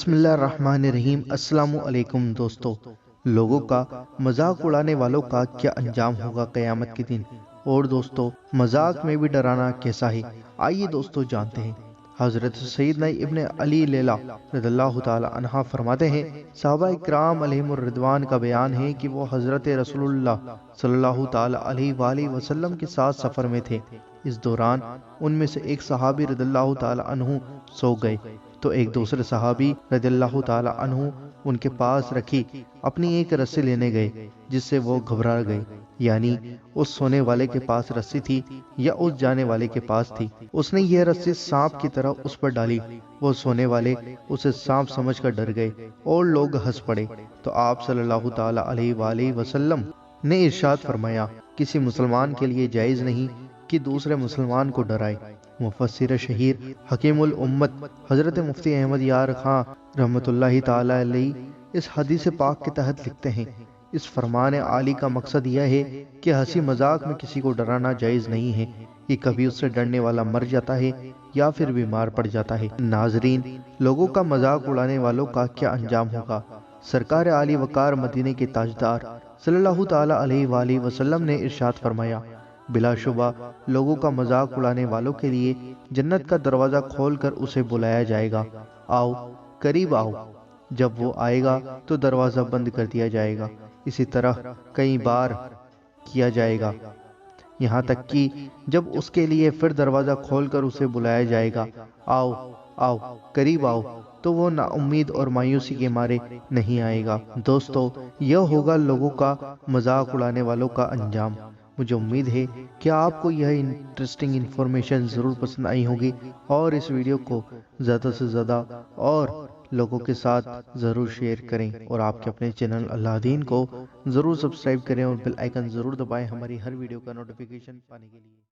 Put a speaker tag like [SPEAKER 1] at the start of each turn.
[SPEAKER 1] بسم اللہ الرحمن الرحیم۔ السلام علیکم دوستو، لوگوں کا مذاق اڑانے والوں کا کیا انجام ہوگا قیامت کے دن؟ اور دوستو، مذاق میں بھی ڈرانا کیسا ہے؟ آئیے دوستو جانتے ہیں۔ حضرت سیدنا ابن علی لیلہ رضی اللہ تعالی عنہ فرماتے ہیں، صحابہ اکرام علیہم الرضوان کا بیان ہے کہ وہ حضرت رسول اللہ صلی اللہ تعالی علیہ وآلہ وسلم کے ساتھ سفر میں تھے۔ اس دوران ان میں سے ایک صحابی رضی اللہ تعالی عنہ سو گئے تو ایک دوسرے صحابی رضی اللہ تعالی عنہ ان کے پاس رکھی اپنی ایک رسی لینے گئے، جس سے وہ گھبرا گئے، یعنی اس سونے والے کے پاس رسی تھی یا اس جانے والے کے پاس تھی۔ اس نے یہ رسی سانپ کی طرح اس پر ڈالی۔ وہ سونے والے اسے سانپ سمجھ کر ڈر گئے اور لوگ ہنس پڑے۔ تو آپ صلی اللہ تعالی علیہ وآلہ وسلم نے ارشاد فرمایا، کسی مسلمان کے لیے جائز نہیں کہ دوسرے مسلمان کو ڈرائے۔ مفسر شہیر حکیم الامت حضرت مفتی احمد یار خان رحمۃ اللہ تعالی علیہ اس حدیث پاک کے تحت لکھتے ہیں، اس فرمان عالی کا مقصد یہ ہے کہ ہنسی مذاق میں کسی کو ڈرانا جائز نہیں ہے، کہ کبھی اس سے ڈرنے والا مر جاتا ہے یا پھر بیمار پڑ جاتا ہے۔ ناظرین، لوگوں کا مذاق اڑانے والوں کا کیا انجام ہوگا؟ سرکار عالی وقار مدینے کے تاجدار صلی اللہ تعالی علیہ وآلہ وسلم نے ارشاد فرمایا، بلا شبہ لوگوں کا مذاق اڑانے والوں کے لیے جنت کا دروازہ کھول کر اسے بلایا جائے گا، آؤ قریب آؤ۔ جب وہ آئے گا تو دروازہ بند کر دیا جائے گا۔ اسی طرح کئی بار کیا جائے گا، یہاں تک کہ جب اس کے لیے پھر دروازہ کھول کر اسے بلایا جائے گا، آؤ آؤ قریب آؤ، تو وہ نا امید اور مایوسی کے مارے نہیں آئے گا۔ دوستو، یہ ہوگا لوگوں کا مذاق اڑانے والوں کا انجام۔ مجھے امید ہے کہ آپ کو یہ انٹرسٹنگ انفارمیشن ضرور پسند آئی ہوگی، اور اس ویڈیو کو زیادہ سے زیادہ اور لوگوں کے ساتھ ضرور شیئر کریں، اور آپ کے اپنے چینل اللہ دین کو ضرور سبسکرائب کریں اور بیل آئیکن ضرور دبائیں ہماری ہر ویڈیو کا نوٹیفیکیشن پانے کے لیے۔